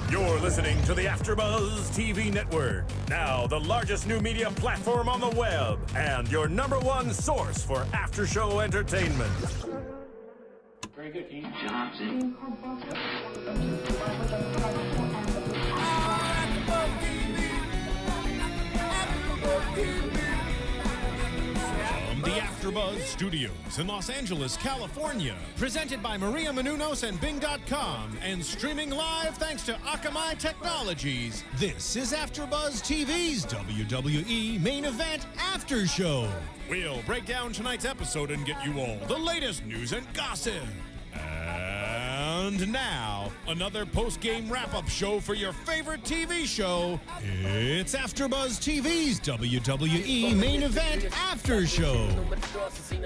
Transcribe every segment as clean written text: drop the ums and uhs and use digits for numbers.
You're listening to the AfterBuzz TV network, now the largest new media platform on the web, and your #1 source for after-show entertainment. Very good, Keith. Johnson. From the AfterBuzz Studios in Los Angeles, California, presented by Maria Menounos and Bing.com, and streaming live thanks to Akamai Technologies, this is AfterBuzz TV's WWE Main Event After Show. We'll break down tonight's episode and get you all the latest news and gossip. And now, another post-game wrap-up show for your favorite TV show. It's AfterBuzz TV's WWE Main Event After Show.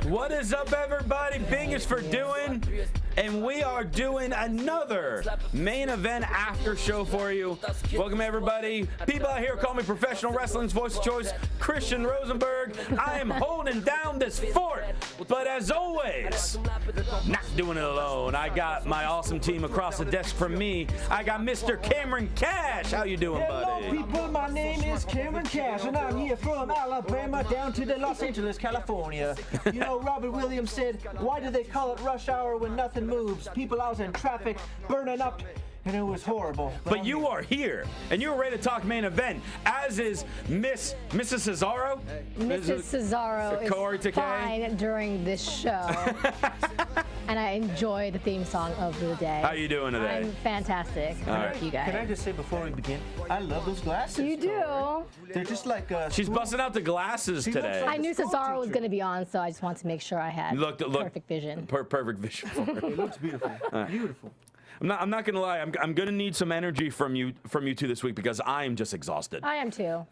What is up, everybody? Bing is for doing, and we are doing another main event after show for you. Welcome, everybody. People out here call me professional wrestling's voice of choice, Christian Rosenberg. I am holding down this fort, but as always, not doing it alone. I got my awesome team across the desk from me. I got Mr. Cameron Kash. How you doing, buddy? Hello, people. My name is Cameron Kash, and I'm here from Alabama down to the Los Angeles, California. You know, Robert Williams said, why do they call it rush hour when nothing moves? People out in traffic, burning up, and it was horrible. But you are here, and you're ready to talk main event, as is Mrs. Cesaro. Mrs. Cesaro Kaori is Takee. fine during this show. And I enjoy the theme song of the day. How you doing today? I'm fantastic. Thank you guys. Can I just say before we begin, I love those glasses. You do. They're just like She's busting out the glasses She looks today. I knew School Cesaro was teacher. going to be on, so I just wanted to make sure I had perfect vision. Perfect vision for her. It looks beautiful. Beautiful. I'm not gonna lie. I'm gonna need some energy from you two this week because I'm just exhausted. I am too.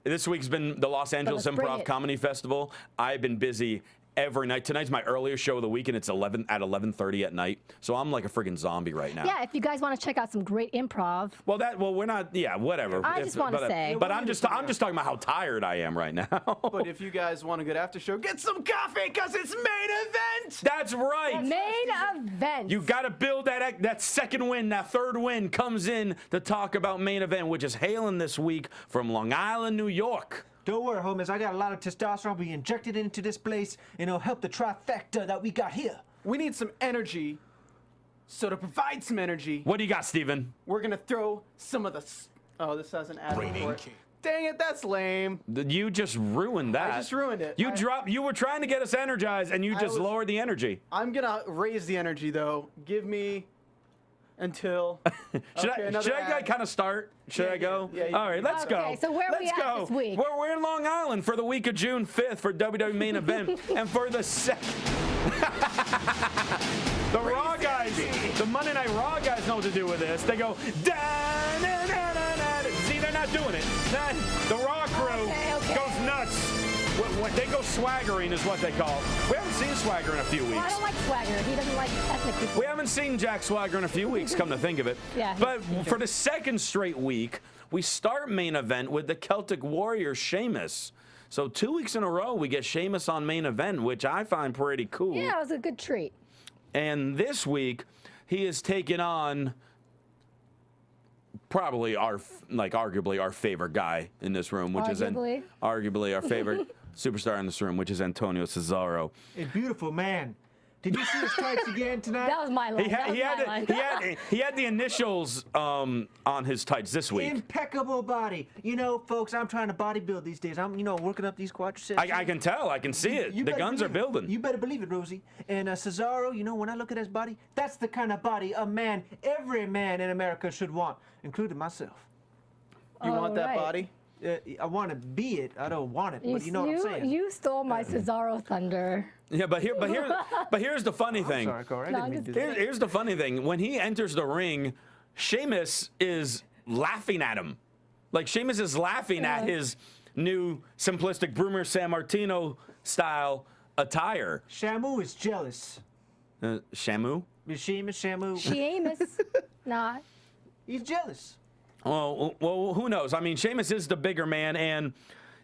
This week's been the Los Angeles let's bring Improv it. Comedy Festival. I've been busy every night. Tonight's my earliest show of the week, and it's 11:30 at night. So I'm like a friggin' zombie right now. Yeah, if you guys want to check out some great improv. Well, we're not. Yeah, whatever. I just wanna say. But I'm just talking about how tired I am right now. But if you guys want a good after show, get some coffee because it's main event. That's right. Main event. You got to build that second win, that third win comes in to talk about main event, which is hailing this week from Long Island, New York. Don't worry, homies. I got a lot of testosterone being injected into this place, and it'll help the trifecta that we got here. We need some energy. So to provide some energy, What do you got, Steven? we're gonna throw some of the. Oh, this has an ad for it. Dang it, that's lame. You just ruined that. I just ruined it. You were trying to get us energized, and you just was- lowered the energy. I'm gonna raise the energy though. Give me until. Should Okay, I another kind ad. of start? Should I go? yeah, All right, let's go. Okay, so where are we Let's at go. this week? We're in Long Island for the week of June 5th for WWE Main Event, and for the the Raw guys, the Monday Night Raw guys know what to do with this. They go da-na-na-na-na. See, they're not doing it. The Raw crew Okay. goes nuts. They go swaggering is what they call it. We haven't seen Swagger in a few weeks. Well, I don't like Swagger. He doesn't like ethnic people. We haven't seen Jack Swagger in a few weeks, come to think of it. Yeah, But for the second straight week, we start main event with the Celtic Warrior Sheamus. So 2 weeks in a row, we get Sheamus on main event, which I find pretty cool. Yeah, it was a good treat. And this week, he is taking on probably arguably our favorite guy in this room, which Arguably? is arguably our favorite superstar in this room, which is Antonio Cesaro. A beautiful man. Did you see his tights again tonight? That was my line. He had the initials on his tights this week. Impeccable body. You know, folks, I'm trying to bodybuild these days. I'm, working up these quadriceps. I can tell. I can see it. The better guns are believe it. building. You better believe it, Rosie. And Cesaro, when I look at his body, that's the kind of body every man in America should want, including myself. You want that right. body? I want to be it. I don't want it, but you know what I'm saying. You stole my Cesaro thunder. Yeah, but here's the funny thing. Sorry, Corey. I No, didn't I'm mean to just do that. Here's the funny thing. When he enters the ring, Sheamus is laughing at him. Like Sheamus is laughing at his new simplistic Brumer Sammartino style attire. Shamu is jealous. Shamu? Shamu. Sheamus. Not. He's jealous. Well, who knows? I mean, Sheamus is the bigger man, and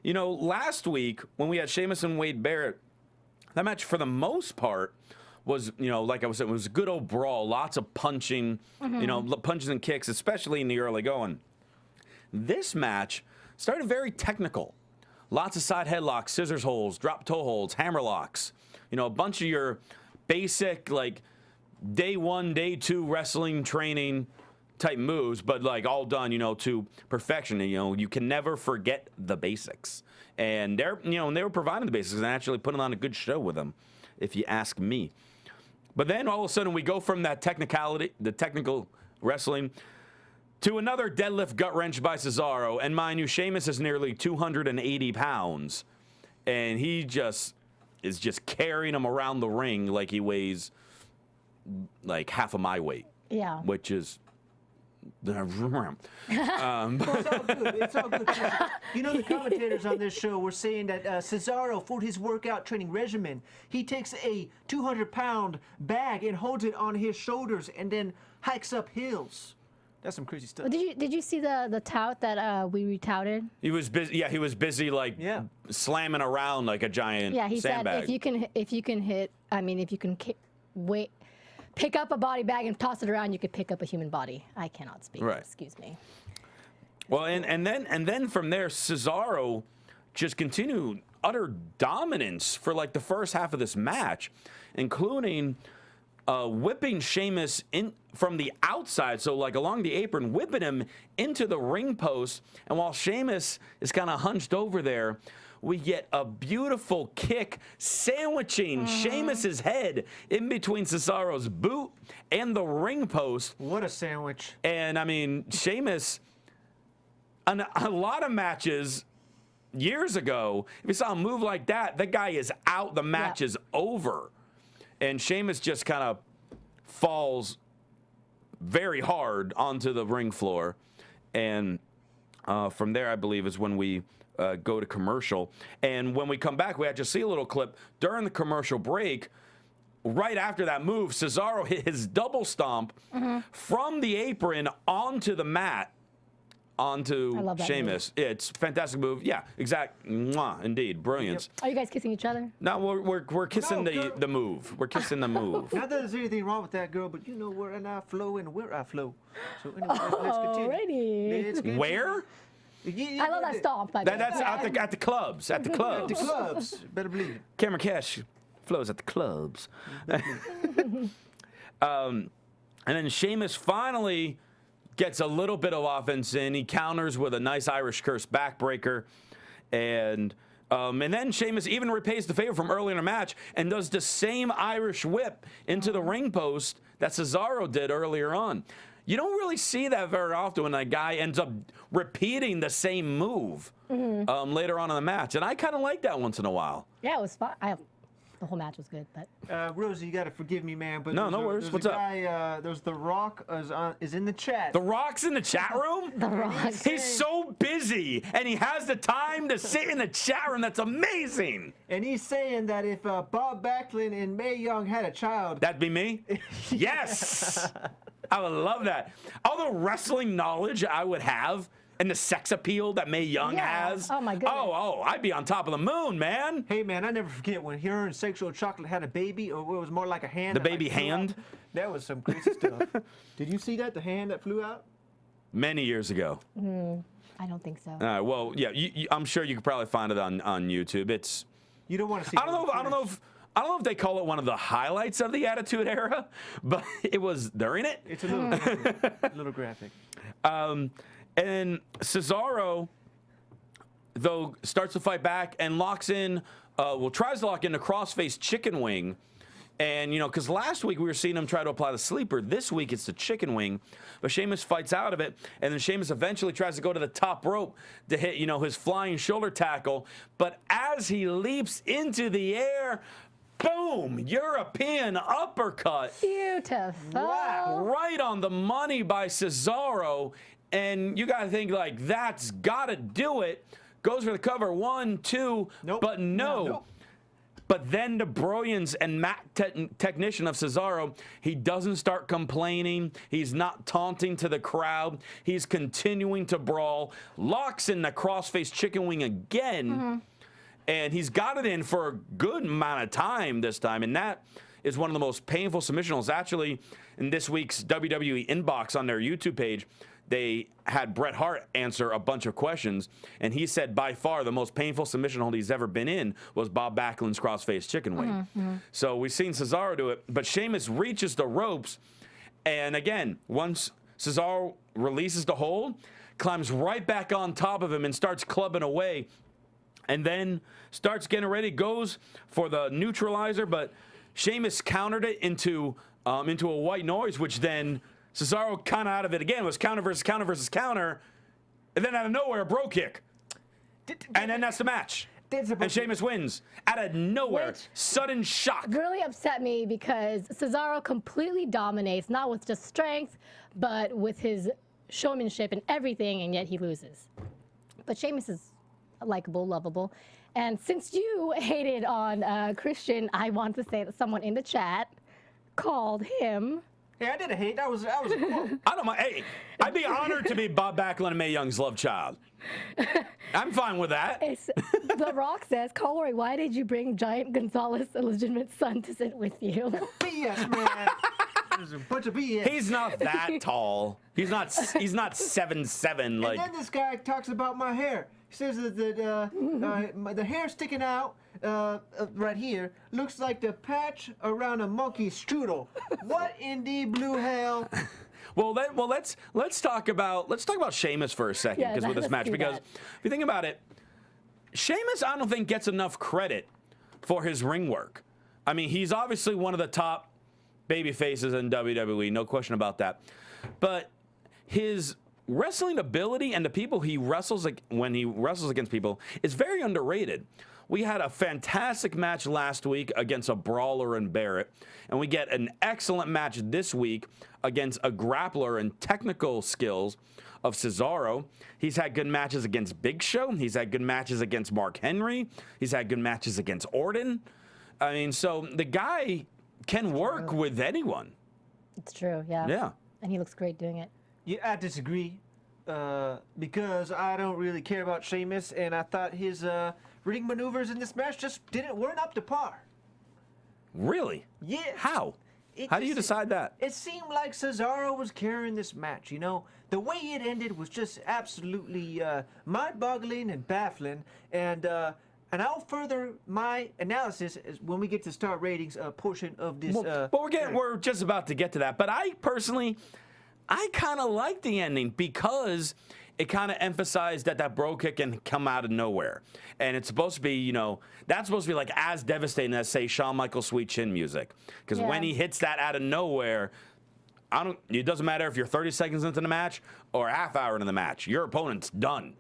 last week when we had Sheamus and Wade Barrett, that match for the most part was, you know, like I was saying, it was a good old brawl. Lots of punching, you know, punches and kicks, especially in the early going. This match started very technical. Lots of side headlocks, scissors holds, drop toe holds, hammer locks. You know, a bunch of your basic, like, day 1, day 2 wrestling training type moves, but like all done, you know, to perfection. And, you know, you can never forget the basics. And they're, you know, and they were providing the basics and actually putting on a good show with them, if you ask me. But then all of a sudden we go from that technicality, the technical wrestling, to another deadlift gut wrench by Cesaro. And mind you, Sheamus is nearly 280 pounds. And he just is just carrying him around the ring like he weighs like half of my weight. Yeah. Which is... Well, it's all good. It's all good. You know, the commentators on this show were saying that Cesaro, for his workout training regimen, he takes a 200-pound bag and holds it on his shoulders and then hikes up hills. That's some crazy stuff. Did you see the tout that we retouted? He was busy. Yeah, he was busy like slamming around like a giant Yeah, he sandbag. said if you can pick up a body bag and toss it around, you could pick up a human body. I cannot speak. Right. Excuse me. Well, and then from there, Cesaro just continued utter dominance for like the first half of this match, including whipping Sheamus in from the outside, so like along the apron, whipping him into the ring post. And while Sheamus is kind of hunched over there, we get a beautiful kick sandwiching Sheamus's head in between Cesaro's boot and the ring post. What a sandwich. And I mean, Sheamus, a lot of matches years ago, if you saw a move like that, the guy is out, the match is over. And Sheamus just kind of falls very hard onto the ring floor. And from there, I believe, is when we go to commercial. And when we come back, we actually see a little clip during the commercial break. Right after that move, Cesaro hit his double stomp from the apron onto the mat, onto Sheamus. Move. It's a fantastic move. Yeah, exact. Mwah, indeed. Brilliance. Are you guys kissing each other? No, we're kissing the move. We're kissing the move. Not that there's anything wrong with that girl, but you know where I flow and where I flow. So anyway, let's continue. Let's continue. Where? I love that stomp. That's at the clubs. At the clubs. At the clubs. Better believe it. Cameron Kash flows at the clubs. And then Sheamus finally gets a little bit of offense in. He counters with a nice Irish curse backbreaker. And then Sheamus even repays the favor from earlier in the match and does the same Irish whip into the ring post that Cesaro did earlier on. You don't really see that very often when a guy ends up repeating the same move later on in the match. And I kind of like that once in a while. Yeah, it was fun. The whole match was good, but Rosie, you got to forgive me, man. But no worries. What's up? There's The Rock is in the chat. The Rock's in the chat room? The Rock. He's so busy, and he has the time to sit in the chat room. That's amazing. And he's saying that if Bob Backlund and Mae Young had a child, that'd be me. Yes. I would love that. All the wrestling knowledge I would have and the sex appeal that Mae Young has. Oh, my goodness. Oh, I'd be on top of the moon, man. Hey, man, I never forget when her and Sexual Chocolate had a baby, or it was more like a hand. The baby hand? That was some crazy stuff. Did you see that? The hand that flew out? Many years ago. I don't think so. Well, yeah, I'm sure you could probably find it on YouTube. It's. You don't want to see. I don't know if they call it one of the highlights of the Attitude Era, but they're in it. It's a little graphic. A little graphic. And Cesaro, though, starts to fight back and locks in, tries to lock in the crossface chicken wing. And, you know, because last week we were seeing him try to apply the sleeper. This week it's the chicken wing. But Sheamus fights out of it. And then Sheamus eventually tries to go to the top rope to hit, you know, his flying shoulder tackle. But as he leaps into the air, boom, European uppercut. Beautiful. Wow. Right on the money by Cesaro. And you got to think, like, that's got to do it. Goes for the cover. 1, 2. Nope. But no. But then the brilliance and mat technician of Cesaro, he doesn't start complaining. He's not taunting to the crowd. He's continuing to brawl. Locks in the crossface chicken wing again. And he's got it in for a good amount of time this time. And that is one of the most painful submission holds. Actually, in this week's WWE inbox on their YouTube page, they had Bret Hart answer a bunch of questions, and he said by far the most painful submission hold he's ever been in was Bob Backlund's crossface chicken wing. So we've seen Cesaro do it, but Sheamus reaches the ropes, and again, once Cesaro releases the hold, climbs right back on top of him and starts clubbing away, and then starts getting ready, goes for the neutralizer, but Sheamus countered it into a white noise, which then Cesaro kind of out of it again. It was counter versus counter versus counter, and then out of nowhere, a bro kick. And then that's the match. And Sheamus wins out of nowhere. Which sudden shock. Really upset me because Cesaro completely dominates, not with just strength, but with his showmanship and everything, and yet he loses. But Sheamus is likable, lovable. And since you hated on Christian, I want to say that someone in the chat called him. Yeah, I didn't hate. That was a quote. I don't mind. Hey, I'd be honored to be Bob Backlund and Mae Young's love child. I'm fine with that. The Rock says, Kaori, why did you bring Giant Gonzalez, illegitimate son, to sit with you? BS, man. There's a bunch of BS. He's not that tall. He's not 7'7" like. And then this guy talks about my hair. He says that the hair sticking out right here looks like the patch around a monkey strudel. What in the blue hell? Well, let's talk about Sheamus for a second, because with this match, because if you think about it, Sheamus I don't think gets enough credit for his ring work. I mean, he's obviously one of the top baby faces in WWE, no question about that. But his wrestling ability and the people he wrestles when he wrestles against people is very underrated. We had a fantastic match last week against a brawler in Barrett, and we get an excellent match this week against a grappler and technical skills of Cesaro. He's had good matches against Big Show. He's had good matches against Mark Henry. He's had good matches against Orton. I mean, so the guy can work with anyone. It's true, yeah. Yeah. And he looks great doing it. Yeah, I disagree because I don't really care about Sheamus, and I thought his ring maneuvers in this match just weren't up to par. Really? Yeah. How? How do you decide that? It seemed like Cesaro was carrying this match, you know? The way it ended was just absolutely mind-boggling and baffling, and I'll further my analysis when we get to star ratings portion of this. We're just about to get to that, but I personally, I kind of like the ending because it kind of emphasized that bro kick can come out of nowhere. And it's supposed to be, you know, that's supposed to be like as devastating as, say, Shawn Michaels' Sweet Chin music. Because when he hits that out of nowhere, it doesn't matter if you're 30 seconds into the match or a half hour into the match. Your opponent's done.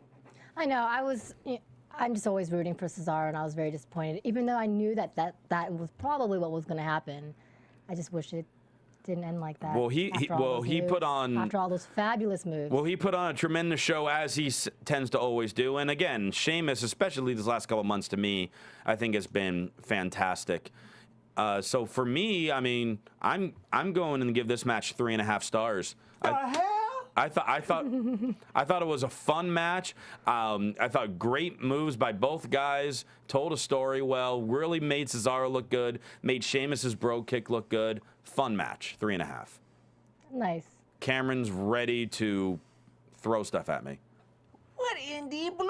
I know. I'm just always rooting for Cesaro, and I was very disappointed. Even though I knew that was probably what was going to happen, I just wish it didn't end like that. Well, he put on, after all those fabulous moves. Well, he put on a tremendous show, as he tends to always do. And again, Sheamus, especially these last couple of months, to me, I think has been fantastic. So for me, I mean, I'm going to give this match 3.5 stars. I thought it was a fun match. I thought great moves by both guys. Told a story well. Really made Cesaro look good. Made Sheamus's bro kick look good. Fun match. 3.5. Nice. Cameron's ready to throw stuff at me. What in the blue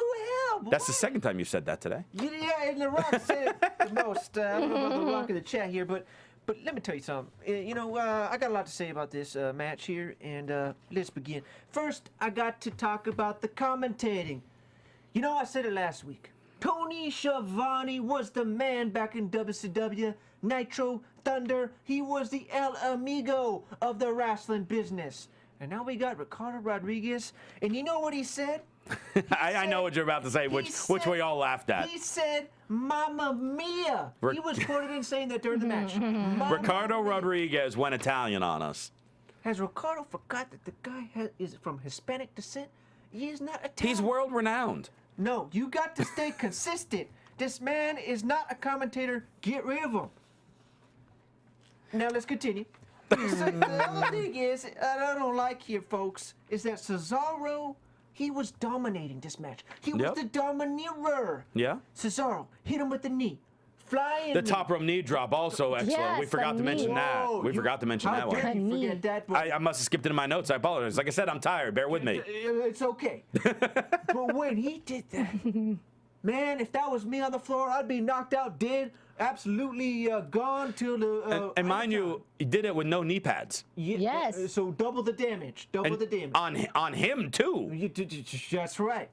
hell, boy? That's the second time you said that today. Yeah, and The Rock said the most. I don't know about The Rock in the chat here, but let me tell you something. You know, I got a lot to say about this match here, and let's begin. First, I got to talk about the commentating. You know, I said it last week. Tony Schiavone was the man back in WCW. Nitro, Thunder, he was the El Amigo of the wrestling business. And now we got Ricardo Rodriguez, and you know what he said? I know what you're about to say, which we all laughed at. He said, Mamma Mia. He was quoted in saying that during the match. Ricardo Rodriguez went Italian on us. Has Ricardo forgot that the guy is from Hispanic descent? He is not Italian. He's world renowned. No, you got to stay consistent. This man is not a commentator. Get rid of him. Now let's continue. So the other thing is, I don't like here, folks, is that Cesaro, he was dominating this match. He was the domineer. Yeah. Cesaro hit him with the knee, flying. The top rope knee drop also excellent. Yes, we forgot the to mention knee. that. Whoa, We forgot to mention how that one. dare you Knee. forget that, but I must have skipped it in my notes. I apologize. Like I said, I'm tired. Bear with me. It's okay. But when he did that, man, if that was me on the floor, I'd be knocked out, dead, absolutely gone till the. And mind you, he did it with no knee pads. Yes. So double the damage. Double the damage. On him too. That's right.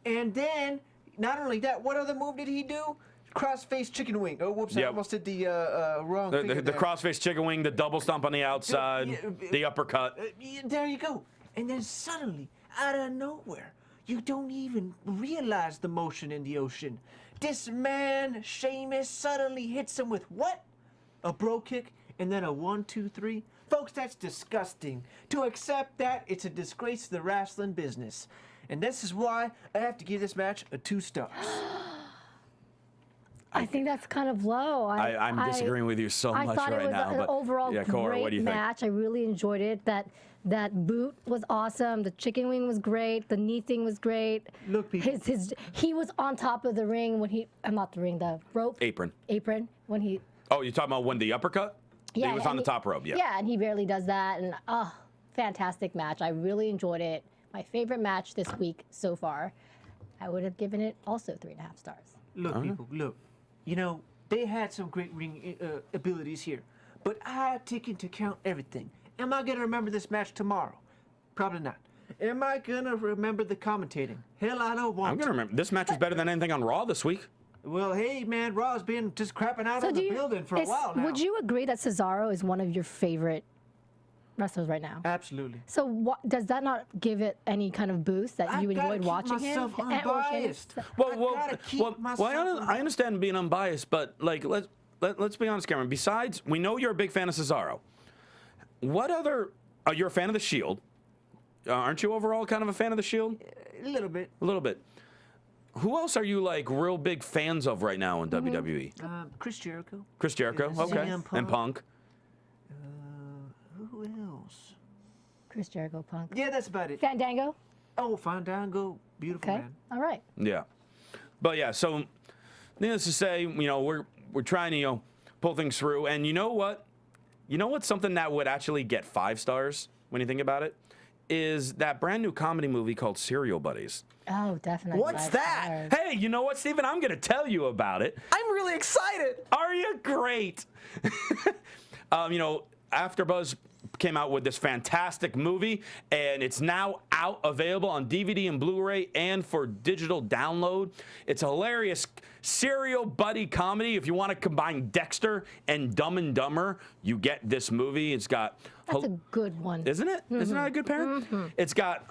And then, not only that, what other move did he do? Crossface chicken wing. Oh, whoops! I Yep. almost did the wrong. The finger there. crossface chicken wing, the double stomp on the outside, Yeah, the uppercut. There you go. And then suddenly, out of nowhere, you don't even realize the motion in the ocean. This man, Sheamus, suddenly hits him with what? A bro kick and then a 1, 2, 3. Folks, that's disgusting. To accept that, it's a disgrace to the wrestling business. And this is why I have to give this match a 2 stars. I think that's kind of low. I'm disagreeing with you so I much thought right it was now. an But overall yeah, Kaori, great what do you think? match. I really enjoyed it. That boot was awesome. The chicken wing was great. The knee thing was great. Look, people. He was on top of the ring when not the ring, the rope. Apron. When he. Oh, you're talking about when the uppercut? Yeah, he was on the top rope. Yeah. Yeah, and he barely does that. And fantastic match. I really enjoyed it. My favorite match this week so far. I would have given it also 3.5 stars. Look, people, look. You know, they had some great ring abilities here. But I take into account everything. Am I going to remember this match tomorrow? Probably not. Am I going to remember the commentating? Hell, I don't want I'm going to remember. This match was better than anything on Raw this week. Well, hey, man, Raw's been just crapping out on the building for a while now. Would you agree that Cesaro is one of your favorite wrestlers right now? Absolutely. So does that not give it any kind of boost that you enjoyed watching him? I gotta keep myself unbiased. I understand being unbiased, but like let's be honest, Cameron. Besides, we know you're a big fan of Cesaro. What other? You're a fan of the Shield, aren't you? Overall, kind of a fan of the Shield. A little bit. A little bit. Who else are you like real big fans of right now in WWE? Chris Jericho. Chris Jericho, Yeah, okay, CM Punk. and Punk. Who else? Chris Jericho, Punk. Yeah, that's about it. Fandango. Oh, Fandango, beautiful Okay. man. All right. Yeah, but yeah. So, needless to say, you know, we're trying to pull things through, and you know what? You know what's something that would actually get 5 stars when you think about it? Is that brand new comedy movie called Serial Buddies. Oh, definitely. What's 5 that? stars. Hey, you know what, Steven? I'm going to tell you about it. I'm really excited. Are you? Great. You know, AfterBuzz came out with this fantastic movie, and it's now out, available on DVD and Blu-ray and for digital download. It's a hilarious serial buddy comedy. If you want to combine Dexter and Dumb and Dumber, you get this movie. It's got... That's a good one. Isn't it? Isn't that a good pair? It's got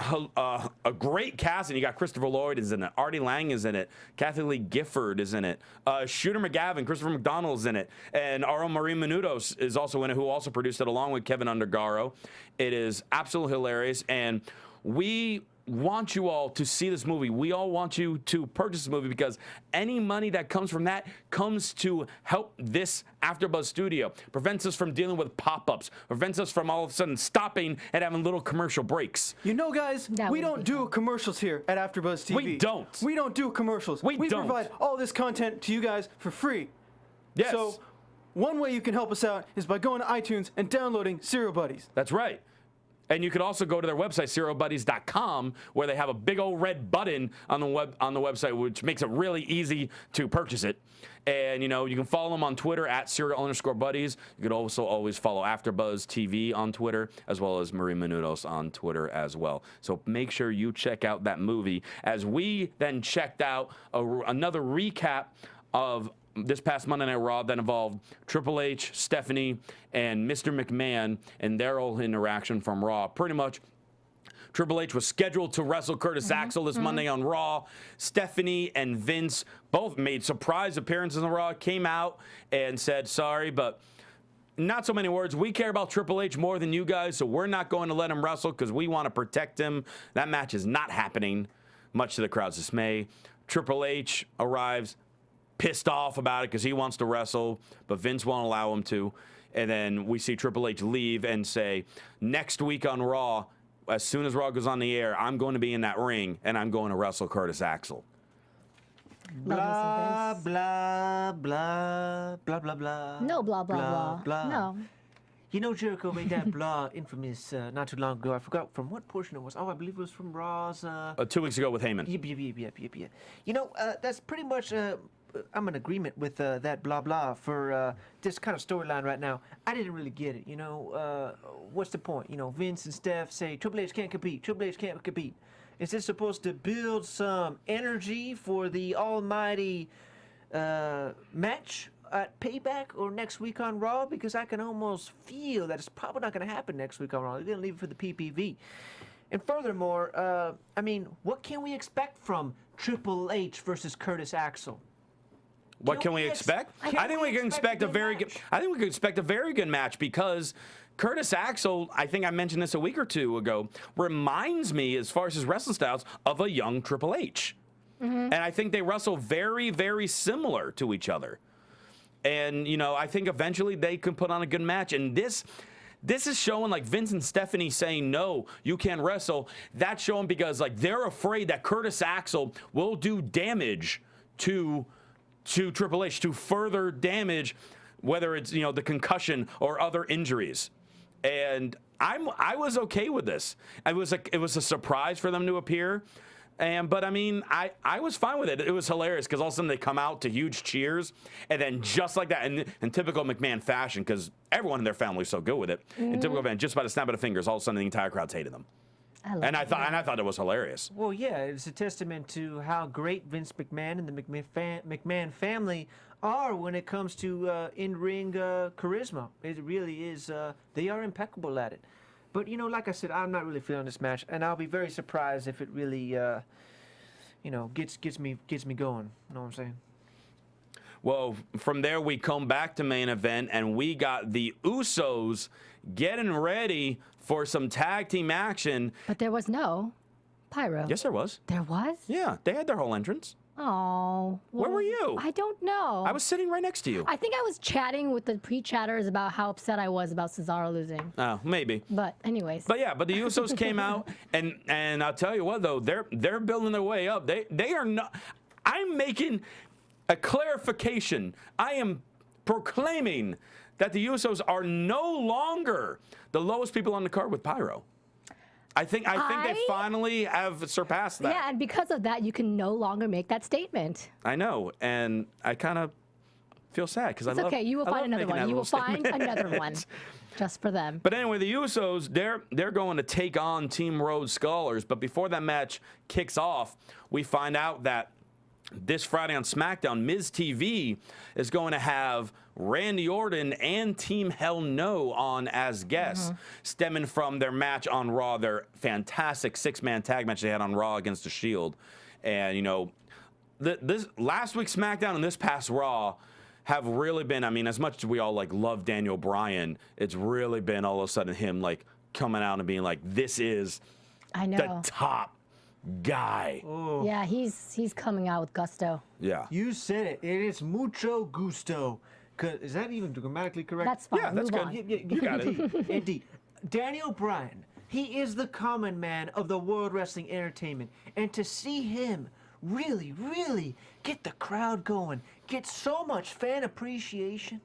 a great cast, and you got Christopher Lloyd is in it, Artie Lang is in it, Kathy Lee Gifford is in it, Shooter McGavin, Christopher McDonald is in it, and our own Marie Menounos is also in it, who also produced it along with Kevin Undergaro. It is absolutely hilarious, and we want you all to see this movie. We all want you to purchase this movie because any money that comes from that comes to help this AfterBuzz studio. Prevents us from dealing with pop-ups. Prevents us from all of a sudden stopping and having little commercial breaks. You know, guys, That we would don't be do fun. commercials here at AfterBuzz TV. We don't. We don't do commercials. We don't. provide all this content to you guys for free. Yes. So, one way you can help us out is by going to iTunes and downloading Serial Buddies. That's right. And you could also go to their website, serialbuddies.com, where they have a big old red button on the website, which makes it really easy to purchase it. And, you know, you can follow them on Twitter at serial_buddies. You could also always follow AfterBuzz TV on Twitter, as well as Marie Menounos on Twitter as well. So make sure you check out that movie. As we then checked out another recap of this past Monday Night Raw that involved Triple H, Stephanie, and Mr. McMahon and their whole interaction from Raw. Pretty much, Triple H was scheduled to wrestle Curtis Axel this Monday on Raw. Stephanie and Vince both made surprise appearances on Raw, came out and said, sorry, but not so many words. We care about Triple H more than you guys, so we're not going to let him wrestle because we want to protect him. That match is not happening, much to the crowd's dismay. Triple H arrives pissed off about it because he wants to wrestle, but Vince won't allow him to. And then we see Triple H leave and say, next week on Raw, as soon as Raw goes on the air, I'm going to be in that ring and I'm going to wrestle Curtis Axel. Blah, blah, blah, blah, blah, blah. No blah, blah, blah. No. You know, Jericho made that blah infamous not too long ago. I forgot from what portion it was. Oh, I believe it was from Raw's. 2 weeks ago with Heyman. Yep. You know, that's pretty much. I'm in agreement with that blah blah for this kind of storyline right now. I didn't really get it. You know, what's the point? You know, Vince and Steph say Triple H can't compete. Triple H can't compete. Is this supposed to build some energy for the almighty match at Payback or next week on Raw? Because I can almost feel that it's probably not going to happen next week on Raw. They're going to leave it for the PPV. And furthermore, I mean, what can we expect from Triple H versus Curtis Axel? What can we expect? I think we can expect a very good. I think we can expect a very good match because Curtis Axel, I think I mentioned this a week or two ago, reminds me, as far as his wrestling styles, of a young Triple H. And I think they wrestle very, very similar to each other. And, you know, I think eventually they can put on a good match. And this is showing, like, Vince and Stephanie saying, no, you can't wrestle. That's showing because, like, they're afraid that Curtis Axel will do damage to Triple H, to further damage, whether it's, you know, the concussion or other injuries. And I was okay with this. It was a surprise for them to appear. But I mean, I was fine with it. It was hilarious because all of a sudden they come out to huge cheers, and then just like that, in typical McMahon fashion, because everyone in their family is so good with it. In typical McMahon, just by the snap of the fingers, all of a sudden the entire crowd's hated them. I thought it was hilarious. Well, yeah, it's a testament to how great Vince McMahon and the McMahon family are when it comes to in-ring charisma. It really is. They are impeccable at it. But, you know, like I said, I'm not really feeling this match, and I'll be very surprised if it really, you know, gets me going. You know what I'm saying? Well, from there we come back to main event, and we got the Usos getting ready for some tag team action. But there was no pyro. Yes, there was. There was? Yeah, they had their whole entrance. Oh. Where were you? I don't know. I was sitting right next to you. I think I was chatting with the pre-chatters about how upset I was about Cesaro losing. Oh, maybe. But anyways. But yeah, but the Usos came out, and I'll tell you what though, they're building their way up. They are not. I'm making a clarification. I am proclaiming that the Usos are no longer the lowest people on the card with pyro. I think they finally have surpassed that. Yeah, and because of that, you can no longer make that statement. I know, and I kind of feel sad because I love. It's okay. You will find another one. You will find another one, just for them. But anyway, the Usos they're going to take on Team Rhodes Scholars. But before that match kicks off, we find out that this Friday on SmackDown, Miz TV is going to have Randy Orton and Team Hell No on as guests, stemming from their match on Raw, their fantastic 6-man tag match they had on Raw against The Shield. And, you know, this last week's SmackDown and this past Raw have really been, I mean, as much as we all, like, love Daniel Bryan, it's really been all of a sudden him, like, coming out and being like, this is the top guy. Oh. Yeah, he's coming out with gusto. Yeah. You said it. It is mucho gusto. Is that even grammatically correct? That's fine. Yeah, that's Move good. on. You got it. Indeed. Daniel Bryan, he is the common man of the World Wrestling Entertainment. And to see him really, really get the crowd going, get so much fan appreciation,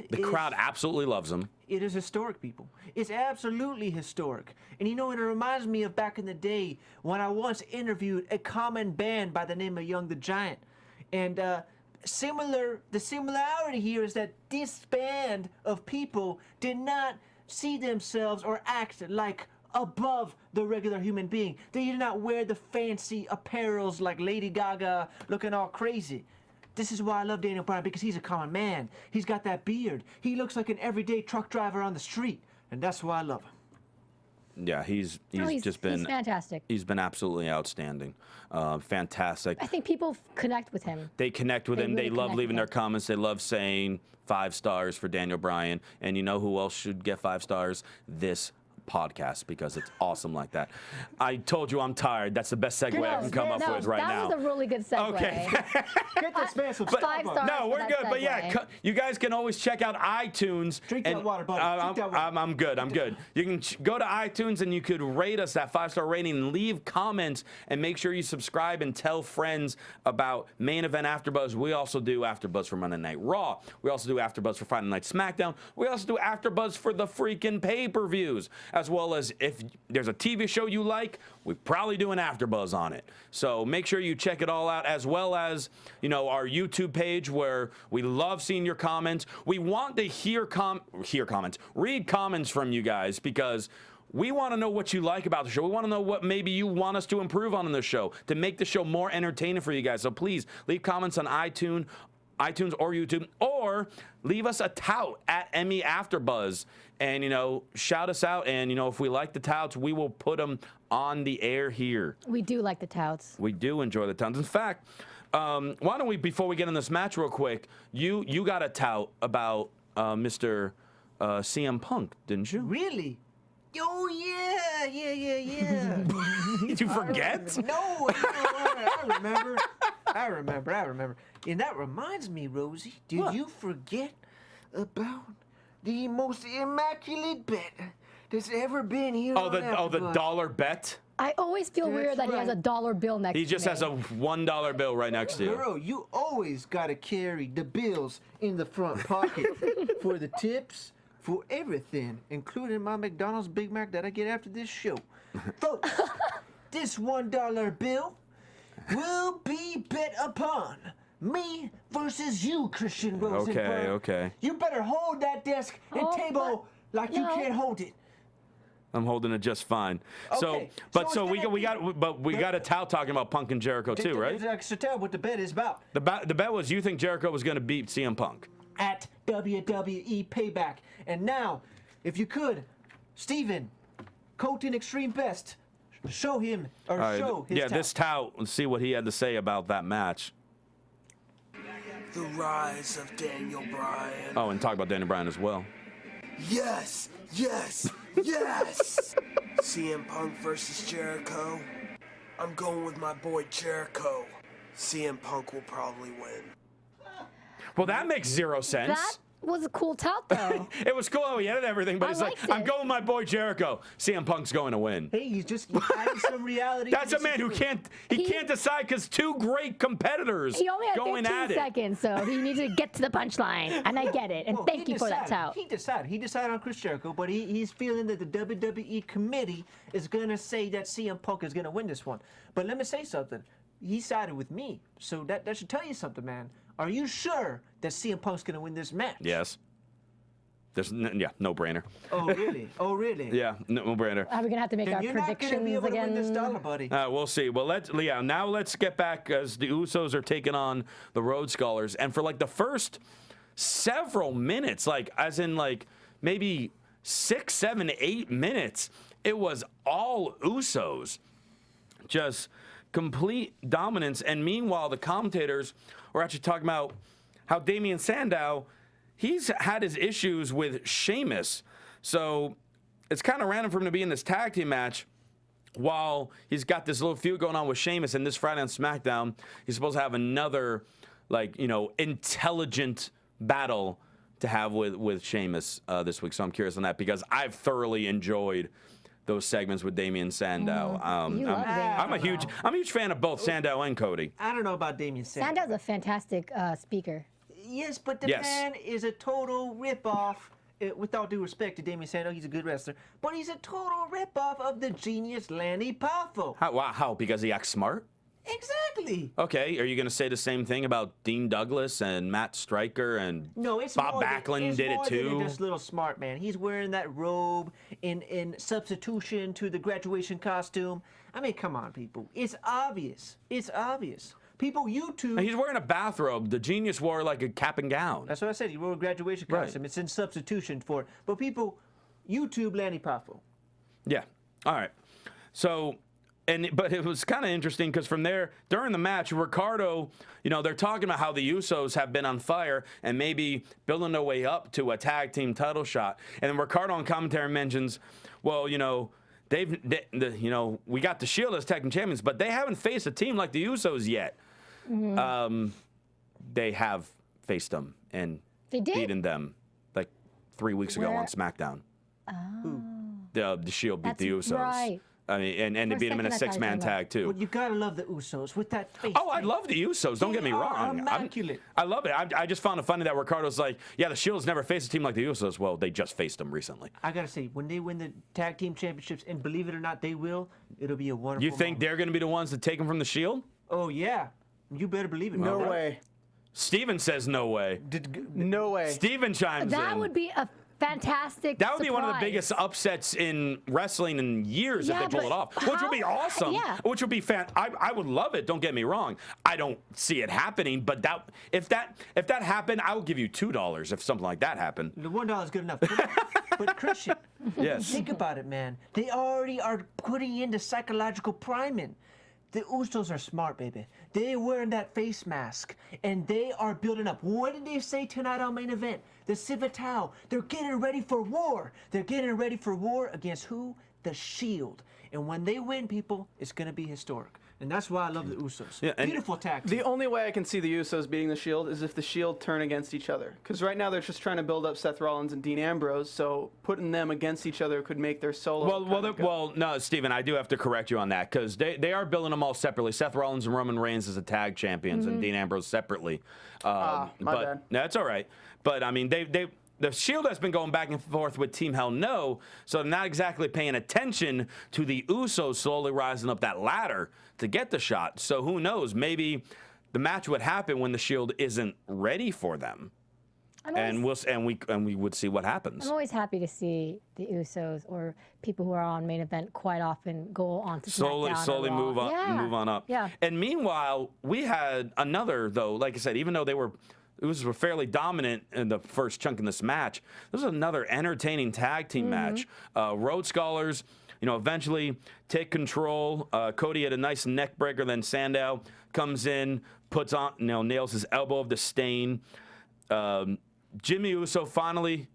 The crowd absolutely loves him. It is historic, people. It's absolutely historic. And you know, it reminds me of back in the day when I once interviewed a common band by the name of Young the Giant. And the similarity here is that this band of people did not see themselves or act like above the regular human being. They did not wear the fancy apparels like Lady Gaga looking all crazy. This is why I love Daniel Bryan, because he's a common man. He's got that beard. He looks like an everyday truck driver on the street, and that's why I love him. Yeah, he's just been fantastic. He's been absolutely outstanding, fantastic. I think people connect with him. They connect with him. Really They love connect leaving with their him. comments. They love saying 5 stars for Daniel Bryan. And you know who else should get 5 stars? This podcast because it's awesome like that. I told you I'm tired. That's the best segue I can come up with right now. That was a really good segue. Okay. Get this man some 5 stars. No, we're for good. that But yeah, segue. you guys can always check out iTunes. Drink that water, buddy. Drink that water. I'm good. I'm good. You can go to iTunes and you could rate us that 5-star rating and leave comments and make sure you subscribe and tell friends about Main Event AfterBuzz. We also do AfterBuzz for Monday Night Raw. We also do AfterBuzz for Friday Night SmackDown. We also do AfterBuzz for the freaking pay-per-views, as well as if there's a TV show you like, we probably do an AfterBuzz on it. So make sure you check it all out, as well as, you know, our YouTube page where we love seeing your comments. We want to read comments from you guys because we want to know what you like about the show. We want to know what maybe you want us to improve on in the show to make the show more entertaining for you guys. So please leave comments on iTunes or YouTube, or leave us a tout at Emmy AfterBuzz and, you know, shout us out. And, you know, if we like the touts, we will put them on the air here. We do like the touts. We do enjoy the touts. In fact, why don't we, before we get in this match real quick, you got a tout about Mr. CM Punk, didn't you? Really? Oh, yeah. Did you forget? No, I remember. And that reminds me, Rosie, did you forget about the most immaculate bet that's ever been here on the AfterBuzz? dollar bet? I always feel That's weird that he has a right. dollar bill next to me. He just has a $1 bill right next to you. Girl, you always gotta carry the bills in the front pocket for the tips, for everything, including my McDonald's Big Mac that I get after this show. Folks, this $1 bill will be bet upon me versus you, Christian Rosenberg. Okay. You better hold that desk and Oh, table like you no. can't hold it. I'm holding it just fine. Okay, So it's we got a tout talking about Punk and Jericho too, right? I should tell what the bet is about. The bet was you think Jericho was going to beat CM Punk. At WWE Payback. And now, if you could, Steven, Colton Extreme Best, show him, or All right, show his talent. this tout. Let's see what he had to say about that match. The rise of Daniel Bryan. Oh, and talk about Daniel Bryan as well. Yes! CM Punk versus Jericho. I'm going with my boy Jericho. CM Punk will probably win. Well, that makes zero sense. That was a cool tout, though. It was cool. He edited everything, but I he's like, liked I'm it. going with my boy Jericho. CM Punk's going to win. Hey, he's just adding some reality. That's to a the man who situation. can't decide because two great competitors He only had going 15 at it. seconds, so he needed to get to the punchline, and I get it. And Well, thank he you for that decided. tout. He decided on Chris Jericho, but he's feeling that the WWE committee is going to say that CM Punk is going to win this one. But let me say something. He sided with me, so that should tell you something, man. Are you sure that CM Punk's going to win this match? Yes. There's no brainer. Oh, really? Oh, really? Yeah, no brainer. Are we going to have to make Then our you're not going to predictions be able to again? win this dollar, buddy. We'll see. Well, now let's get back as the Usos are taking on the Rhodes Scholars, and for like the first several minutes, like as in like maybe 6, 7, 8 minutes, it was all Usos, just complete dominance. And meanwhile, the commentators were actually talking about how Damian Sandow, he's had his issues with Sheamus, so it's kind of random for him to be in this tag team match while he's got this little feud going on with Sheamus. And this Friday on SmackDown, he's supposed to have another, like, you know, intelligent battle to have with Sheamus this week. So I'm curious on that because I've thoroughly enjoyed those segments with Damian Sandow. You love Damian. I'm a huge fan of both Sandow and Cody. I don't know about Damian Sandow. Sandow's a fantastic speaker. Yes, but the Yes. man is a total ripoff. With all due respect to Damian Sandow, he's a good wrestler, but he's a total ripoff of the genius Lanny Poffo. How? Because he acts smart? Exactly. Okay, are you going to say the same thing about Dean Douglas and Matt Stryker and No, it's Bob more Backlund it's did more it too? Than just little smart man. He's wearing that robe in substitution to the graduation costume. I mean, come on, people. It's obvious. It's obvious. People YouTube. He's wearing a bathrobe. The genius wore like a cap and gown. That's what I said. He wore a graduation Right. costume. It's in substitution for it. But people YouTube Lanny Poffo. Yeah. All right. So, but it was kind of interesting because from there, during the match, Ricardo, you know, they're talking about how the Usos have been on fire and maybe building their way up to a tag team title shot. And then Ricardo on commentary mentions, well, you know, we got the Shield as tag team champions, but they haven't faced a team like the Usos yet. They have faced them and beaten them like 3 weeks ago on SmackDown. Oh. The Shield beat the Usos. Right. I mean, and they beat them in a 6-man tag too. Well, you gotta love the Usos with that face. Oh, I love the Usos. Don't get me wrong. Immaculate. I love it. I just found it funny that Ricardo's like, yeah, the Shield's never faced a team like the Usos. Well, they just faced them recently. I gotta say, when they win the tag team championships, and believe it or not, they will. It'll be a wonderful. You think they're going to be the ones to take them from the Shield? Oh yeah, you better believe it. No way. Steven says no way. No way. Steven chimes in. That would be a fantastic That would be one of the surprise. biggest upsets in wrestling in years if Yeah, they pull it but off, which would be awesome. Yeah. Which would be I would love it. Don't get me wrong. I don't see it happening, but if that happened, I would give you $2 if something like that happened. The $1 is good enough. But Christian, Yes. think about it, man. They already are putting in the psychological priming. The Usos are smart, baby. They're wearing that face mask, and they are building up. What did they say tonight on Main Event? The Civital. They're getting ready for war. They're getting ready for war against who? The Shield. And when they win, people, it's going to be historic. And that's why I love the Usos. Yeah, and Beautiful tag team. The only way I can see the Usos beating the Shield is if the Shield turn against each other. Because right now they're just trying to build up Seth Rollins and Dean Ambrose, so putting them against each other could make their solo. Well, no, Steven, I do have to correct you on that because they are building them all separately. Seth Rollins and Roman Reigns as a tag champions and Dean Ambrose separately. My bad. That's all right. But I mean, the Shield has been going back and forth with Team Hell No, so they're not exactly paying attention to the Usos slowly rising up that ladder to get the shot. So who knows? Maybe the match would happen when the Shield isn't ready for them, and we would see what happens. I'm always happy to see the Usos or people who are on Main Event quite often go on to SmackDown slowly or Raw. move on up. Yeah. And meanwhile, we had another though. Like I said, even though Usos were fairly dominant in the first chunk in this match, this was another entertaining tag team match. Road Scholars, eventually take control. Cody had a nice neck breaker. Then Sandow comes in, puts on, nails his elbow of the stain. Jimmy Uso finally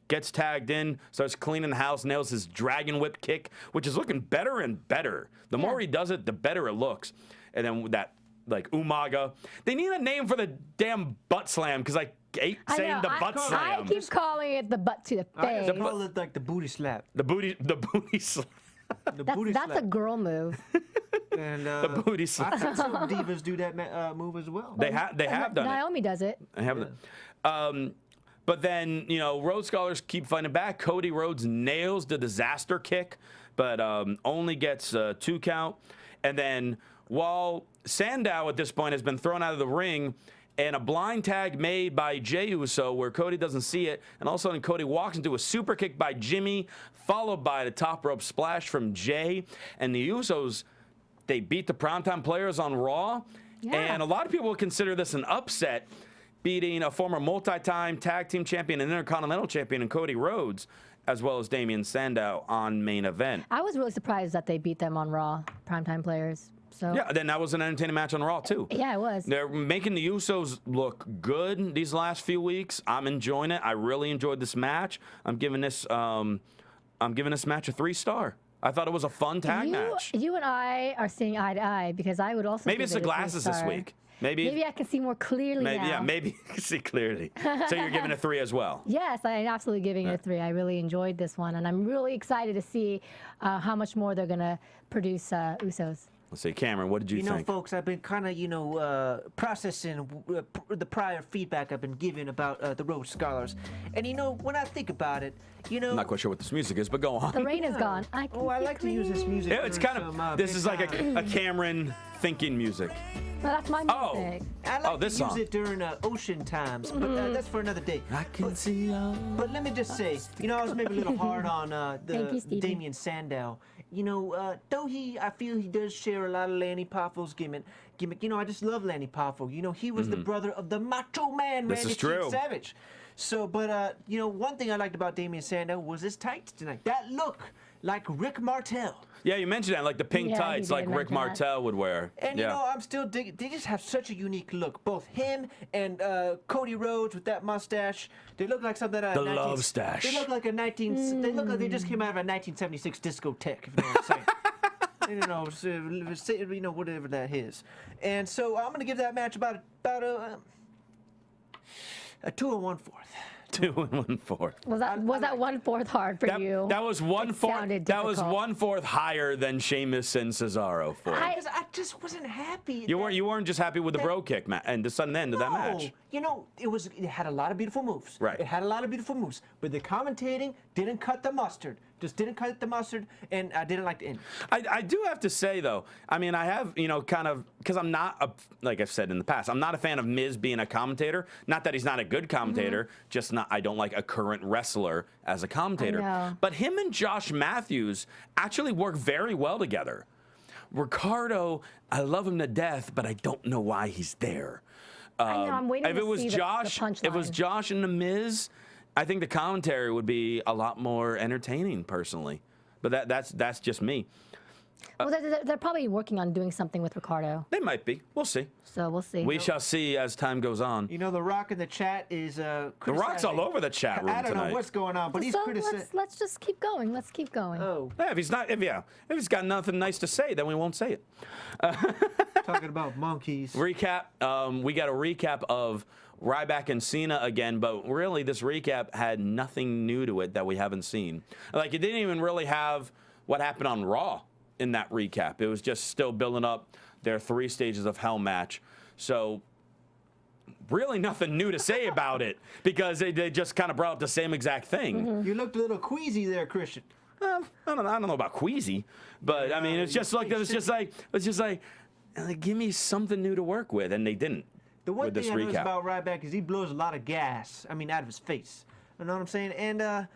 gets tagged in, starts cleaning the house, nails his dragon whip kick, which is looking better and better. The more he does it, the better it looks. And then that, like, Umaga. They need a name for the damn butt slam because I hate saying the butt slam. I keep calling it the butt to the face. I call it like the booty slap. The booty slap. That's a girl move. And, The booty slap. I've had some divas do that move as well. They have done it. Naomi does it. I haven't. But then, Rhodes Scholars keep fighting back. Cody Rhodes nails the disaster kick, but only gets a 2 count. And then while Sandow at this point has been thrown out of the ring and a blind tag made by Jey Uso where Cody doesn't see it, and all of a sudden Cody walks into a super kick by Jimmy, followed by the top rope splash from Jey. And the Usos, they beat the primetime players on Raw. Yeah. And a lot of people would consider this an upset, beating a former multi-time tag team champion and intercontinental champion in Cody Rhodes, as well as Damian Sandow on Main Event. I was really surprised that they beat them on Raw, primetime players. So Yeah, then that was an entertaining match on Raw, too. yeah, it was. They're making the Usos look good these last few weeks. I'm enjoying it. I really enjoyed this match. I'm giving this match a 3-star. I thought it was a fun tag match. You and I are seeing eye to eye because I would also Maybe give it's it the a glasses this 3-star. week. Maybe I can see more clearly now. Yeah, maybe you can see clearly. So you're giving it 3 as well. Yes, I'm absolutely giving it a 3. I really enjoyed this one, and I'm really excited to see how much more they're going to produce Usos. Let's see, Cameron, what did you think? Folks, I've been kind of, processing the prior feedback I've been given about the Road Scholars. And, when I think about it, I'm not quite sure what this music is, but go on. The rain is gone. I like to use this music. Yeah, it's kind of, this is like a Cameron thinking music. No, that's my music. I like this to use song. it during ocean times, but that's for another day. I can see But let me just say, I was maybe a little hard on Thank you, Stevie. Damian Sandow. Though I feel he does share a lot of Lanny Poffo's gimmick. I just love Lanny Poffo. He was the brother of the Macho Man, This Randy is true. Keith Savage. So, but one thing I liked about Damian Sandow was his tights tonight. That look like Rick Martel. Yeah, you mentioned that, like the pink Yeah, tights, you like did Rick mention that. Martel would wear. And yeah. you know, I'm still digging. They just have such a unique look. Both him and Cody Rhodes with that mustache. They look like something out of The love stash. They look like a 19. They look like they just came out of a 1976 discotheque. If you know what I'm saying. You know, you know, whatever that is. And so I'm gonna give that match about a 2 1/4. 2 1/4. Was that 1/4 hard for you? That was 1/4. sounded That was difficult. 1/4 higher than Sheamus and Cesaro for. Because I just wasn't happy. You weren't just happy with the bro kick and the sudden end of that match. You know, it had a lot of beautiful moves. Right. It had a lot of beautiful moves, but the commentating didn't cut the mustard. Just didn't cut the mustard, and I didn't like the end. I do have to say though, I mean, I have, you know, kind of, because I'm not like I've said in the past, I'm not a fan of Miz being a commentator. Not that he's not a good commentator, just not. I don't like a current wrestler as a commentator. know. But him and Josh Matthews actually work very well together. Ricardo, I love him to death, but I don't know why he's there. I know, I'm waiting If to it was see Josh, the if it was punchline. Josh and the Miz, I think the commentary would be a lot more entertaining, personally. But that's just me. Well, they're probably working on doing something with Ricardo, They might be. We'll see. so we'll see. We shall see as time goes on. You know, The Rock in the chat is The Rock's all over the chat room I don't tonight. know what's going on, but he's so criticizing. let's just keep going. Let's keep going. Oh, Yeah, if he's got nothing nice to say, then we won't say it. talking about monkeys. Recap. We got a recap of Ryback and Cena again, but really this recap had nothing new to it that we haven't seen. Like, it didn't even really have what happened on Raw in that recap. It was just still building up their 3 stages of Hell match. So really nothing new to say about it, because they just kind of brought up the same exact thing. You looked a little queasy there, Christian. I don't know about queasy, but I mean, it's just like give me something new to work with, and they didn't. The one with this thing I noticed recap. about Ryback is he blows a lot of gas. I mean, out of his face. You know what I'm saying? And I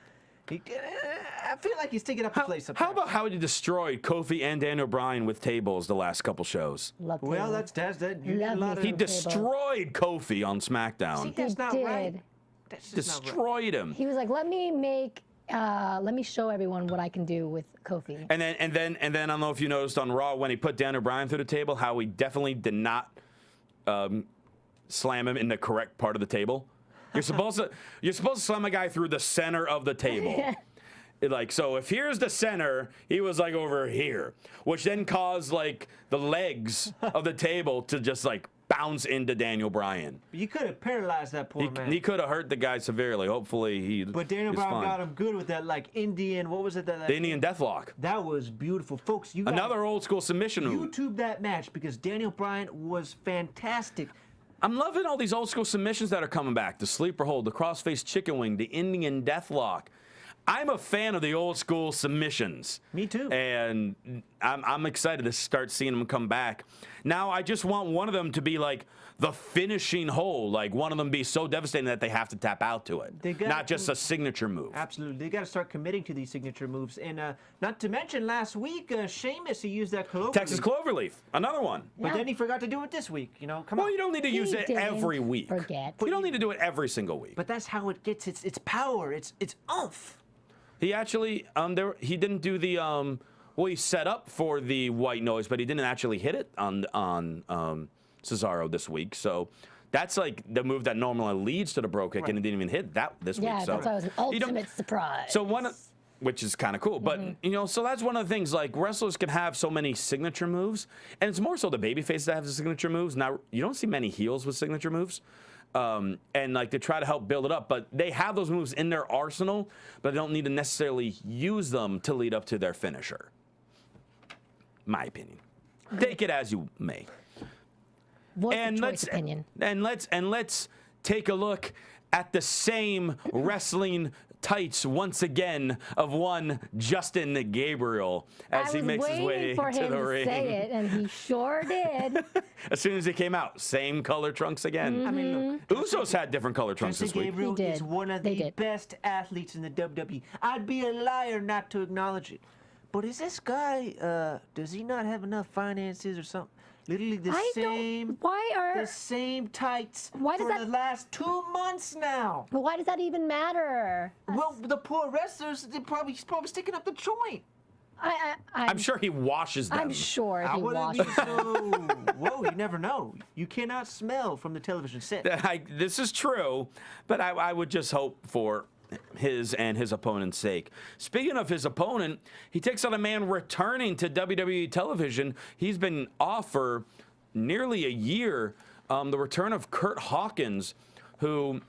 feel like he's taking up a place up How there. about how he destroyed Kofi and Daniel Bryan with tables the last couple shows? Love Well, tables. that's that. You need a Love lot me of. He some destroyed Kofi on SmackDown. See, that's not right. did. That's just not right. Destroyed him. He was like, let me show everyone what I can do with Kofi. And then I don't know if you noticed on Raw when he put Daniel Bryan through the table, how he definitely did not slam him in the correct part of the table. You're supposed to slam a guy through the center of the table. Like, so if here's the center, he was like over here, which then caused like the legs of the table to just like bounce into Daniel Bryan. You could have paralyzed that poor man. He could have hurt the guy severely. Hopefully But Daniel he's Bryan fine. got him good with that, like Indian. What was it? The Indian Deathlock. That was beautiful, folks. You gotta Another old school submission move. YouTube that match because Daniel Bryan was fantastic. I'm loving all these old school submissions that are coming back. The sleeper hold, the crossface chicken wing, the Indian Deathlock. I'm a fan of the old school submissions. Me too. And I'm excited to start seeing them come back. Now, I just want one of them to be like the finishing hold, like one of them be so devastating that they have to tap out to it. Not just a signature move. Absolutely. They got to start committing to these signature moves. And not to mention last week, Sheamus, he used that cloverleaf. Texas Cloverleaf, another one. But then he forgot to do it this week. You know, come Well, on. you don't need to use it didn't every week. forget. You don't need to do it every single week. But that's how it gets its power. It's oomph. He actually, he didn't do the, well, he set up for the white noise, but he didn't actually hit it on Cesaro this week. So that's like the move that normally leads to the bro kick, and it didn't even hit that this week. Yeah, So that's why it was an you don't- ultimate surprise. So which is kind of cool, but Mm-hmm. you know, so that's one of the things. Like, wrestlers can have so many signature moves, and it's more so the babyfaces that have the signature moves. Now, you don't see many heels with signature moves. And like, they try to help build it up, but they have those moves in their arsenal, but they don't need to necessarily use them to lead up to their finisher. My opinion. Take it as you may. What's And the let's choice opinion? let's take a look at the same wrestling tights once again of one Justin Gabriel as he makes his way for to him the to ring. say it, and he sure did. As soon as he came out, same color trunks again. I mean, look. Usos had different color trunks Justin this week. Gabriel He did. is one of They the did. best athletes in the WWE. I'd be a liar not to acknowledge it. But is this guy, does he not have enough finances or something? Literally the same tights Why does for that- the last 2 months now. But why does that even matter? Well, the poor wrestlers, he's probably sticking up the joint. I'm sure he washes them. I'm sure I he wouldn't washes. be so. Whoa, you never know. You cannot smell from the television set. This is true, but I would just hope for his and his opponent's sake. Speaking of his opponent, he takes on a man returning to WWE television. He's been off for nearly a year. The return of Curt Hawkins, who,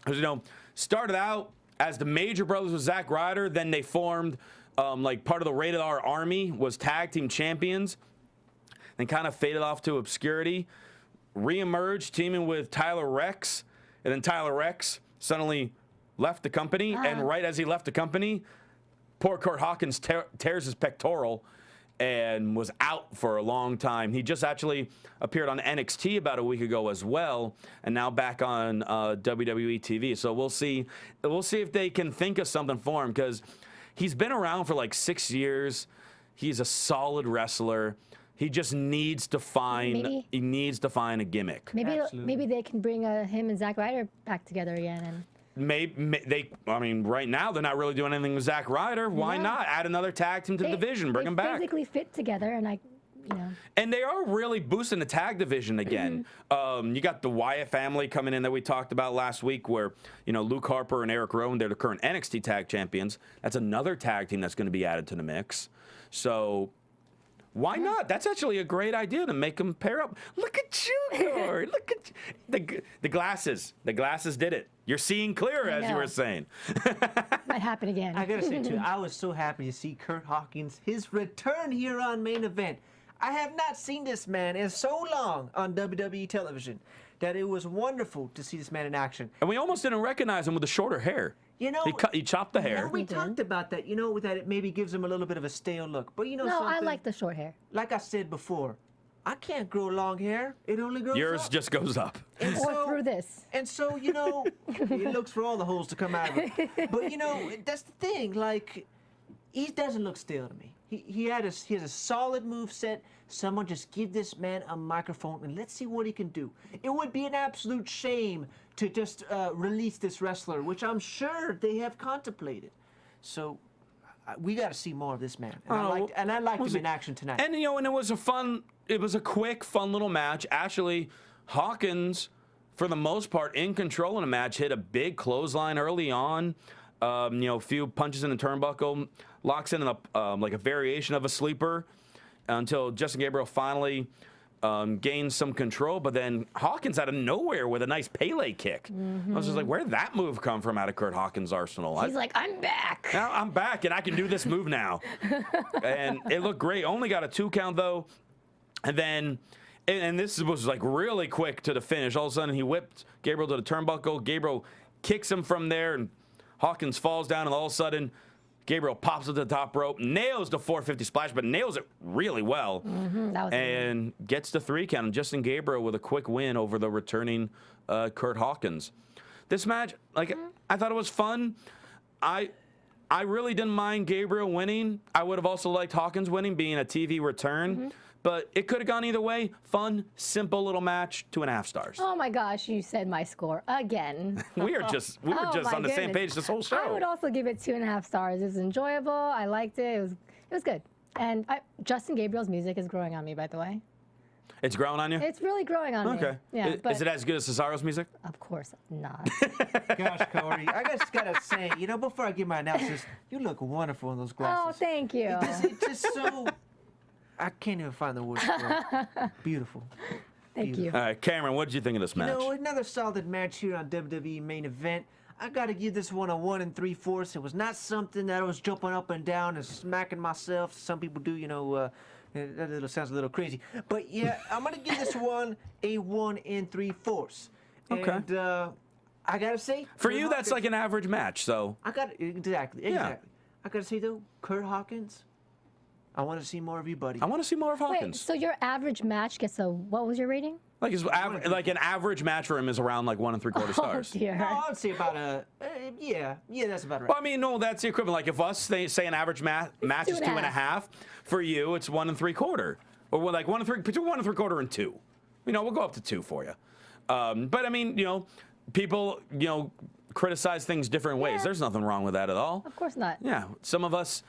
as you know, started out as the Major Brothers with Zack Ryder. Then they formed like part of the Rated R Army, was tag team champions, then kind of faded off to obscurity. Reemerged, teaming with Tyler Rex, and then Tyler Rex suddenly left the company. And right as he left the company, poor Curt Hawkins tears his pectoral and was out for a long time. He just actually appeared on NXT about a week ago as well, and now back on WWE TV. So we'll see if they can think of something for him, because he's been around for like 6 years. He's a solid wrestler. He just needs to find a gimmick. Maybe they can bring him and Zack Ryder back together again. And right now they're not really doing anything with Zack Ryder. Why not add another tag team to the division? Bring them back. They physically fit together, and And they are really boosting the tag division again. You got the Wyatt family coming in that we talked about last week, where Luke Harper and Eric Rowan, they're the current NXT tag champions. That's another tag team that's going to be added to the mix. So why not? That's actually a great idea to make them pair up. Look at you, Corey. Look at the glasses. The glasses did it. You're seeing clear, as you were saying. Might happen again. I gotta say too, I was so happy to see Curt Hawkins, his return here on Main Event. I have not seen this man in so long on WWE television that it was wonderful to see this man in action. And we almost didn't recognize him with the shorter hair. He chopped the hair. We talked about that, that it maybe gives him a little bit of a stale look. But no, something? I like the short hair. Like I said before, I can't grow long hair. It only grows Yours up. just goes up. And or through this. And so, it looks for all the holes to come out of it. But, that's the thing. Like, he doesn't look stale to me. He has a solid move set. Someone just give this man a microphone and let's see what he can do. It would be an absolute shame to just release this wrestler, which I'm sure they have contemplated. So we got to see more of this man. And I liked him in action tonight. And and it was a quick, fun little match. Actually, Hawkins, for the most part, in control in the match, hit a big clothesline early on. A few punches in the turnbuckle, locks in like a variation of a sleeper until Justin Gabriel finally gains some control. But then Hawkins out of nowhere with a nice Pele kick. I was just like, where'd that move come from out of Curt Hawkins' arsenal? He's like, I'm back. Now I'm back and I can do this move now. And it looked great. Only got a 2 count though. And then, and this was like really quick to the finish. All of a sudden he whipped Gabriel to the turnbuckle. Gabriel kicks him from there, and Hawkins falls down, and all of a sudden Gabriel pops up to the top rope, nails the 450 splash, but nails it really well, and gets the 3 count. And Justin Gabriel with a quick win over the returning Curt Hawkins. This match, I thought it was fun. I really didn't mind Gabriel winning. I would have also liked Hawkins winning, being a TV return. But it could have gone either way. Fun, simple little match, 2.5 stars. Oh my gosh, you said my score again. we were just on the same page this whole show. I would also give it 2.5 stars. It was enjoyable. I liked it. It was good. And Justin Gabriel's music is growing on me, by the way. It's growing on you? It's really growing on me. Okay. Yeah, is it as good as Cesaro's music? Of course not. Gosh, Corey, I just gotta say, before I give my analysis, you look wonderful in those glasses. Oh, thank you. It's just so. I can't even find the words for it. Beautiful. Thank you. All right, Cameron, what did you think of this match? Another solid match here on WWE Main Event. I gotta give this one a 1 3/4. It was not something that I was jumping up and down and smacking myself. Some people do, that sounds a little crazy. But yeah, I'm gonna give this one a 1 3/4. Okay. And I gotta say, for you, that's like an average match. So I got exactly. Yeah. I gotta say though, Curt Hawkins, I want to see more of you, buddy. I want to see more of Hawkins. Wait, so your average match gets what was your rating? Like an average match for him is around like 1 3/4 stars. Oh, dear. No, I'd say about yeah, that's about right. Well, I mean, no, that's the equivalent. Like if us say an average match is 2.5, for you it's 1 3/4, or like 1 between 1 3/4 and 2. We'll go up to 2 for you. But I mean, people, criticize things different ways. Yeah. There's nothing wrong with that at all. Of course not. Yeah, some of us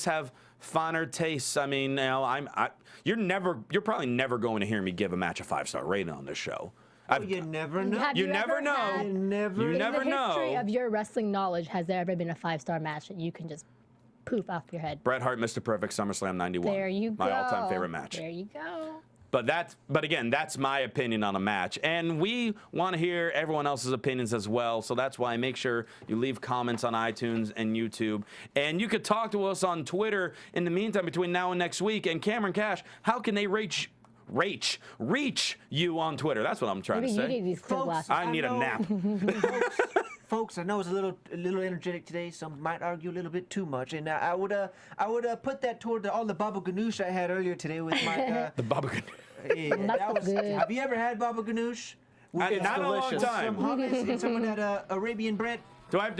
have finer tastes. I mean, you know, you're probably never going to hear me give a match a 5-star rating on this show. You never know. Have You never ever know. had- You never You in never the history know. of your wrestling knowledge, has there ever been a 5-star match that you can just poof off your head? Bret Hart, Mr. Perfect, SummerSlam '91. There you go. My all-time favorite match. There you go. But again, that's my opinion on a match, and we want to hear everyone else's opinions as well. So that's why make sure you leave comments on iTunes and YouTube, and you could talk to us on Twitter in the meantime between now and next week. And Cameron Kash, how can they reach you on Twitter? That's what I'm trying Maybe to you say. need these Folks, glasses. I need a know- nap. Folks, I know it's a little energetic today. Some might argue a little bit too much, and I would put that toward all the baba ganoush I had earlier today with my. The Baba Yeah, that was good. Have you ever had baba ganoush? Not in a long delicious. time. Some hummus and some of that Arabian bread. Do I have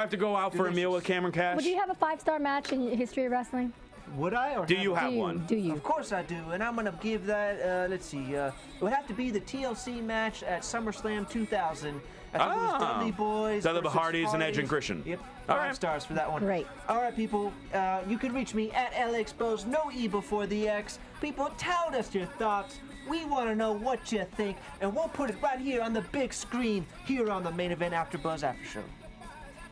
to go out for a meal with Cameron Kash? Would you have a 5-star match in the history of wrestling? Would I? Or Do you have Do you? one? Do you? Of course I do, and I'm gonna give that. Let's see. It would have to be the TLC match at SummerSlam 2000. I think it was Dudley Boys. Dudley versus Hardys and Edge and Christian. Yep. All 5 right. stars for that one. Great. All right, people. You can reach me at LXBuzz. No E before the X. People, tell us your thoughts. We want to know what you think, and we'll put it right here on the big screen here on the Main Event AfterBuzz After Show.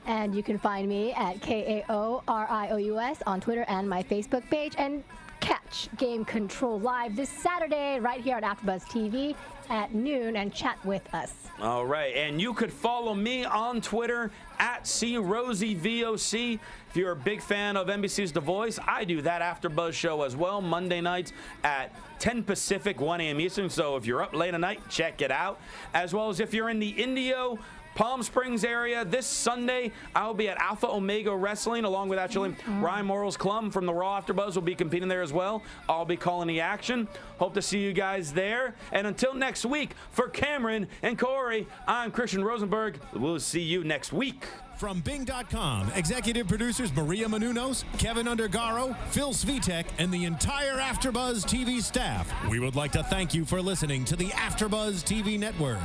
And you can find me at KAORIOUS on Twitter and my Facebook page. And catch Game Control live this Saturday right here on AfterBuzz TV at noon and chat with us. All right, and you could follow me on Twitter at CRosieVOC. If you're a big fan of NBC's The Voice, I do that AfterBuzz show as well, Monday nights at 10 Pacific, 1 a.m. Eastern. So if you're up late at night, check it out. As well as if you're in the Indio, Palm Springs area, this Sunday, I'll be at Alpha Omega Wrestling, along with actually Ryan Morals Clum from the Raw AfterBuzz will be competing there as well. I'll be calling the action. Hope to see you guys there. And until next week, for Cameron and Corey, I'm Christian Rosenberg. We'll see you next week. From Bing.com, executive producers Maria Menounos, Kevin Undergaro, Phil Svitek, and the entire AfterBuzz TV staff, we would like to thank you for listening to the AfterBuzz TV network.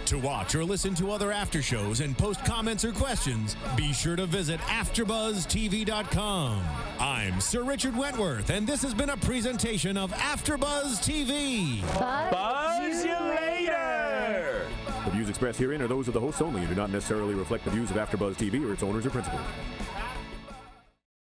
To watch or listen to other after shows and post comments or questions, be sure to visit AfterBuzzTV.com. I'm Sir Richard Wentworth, and this has been a presentation of AfterBuzz TV. Buzz you later! The views expressed herein are those of the hosts only and do not necessarily reflect the views of AfterBuzz TV or its owners or principals.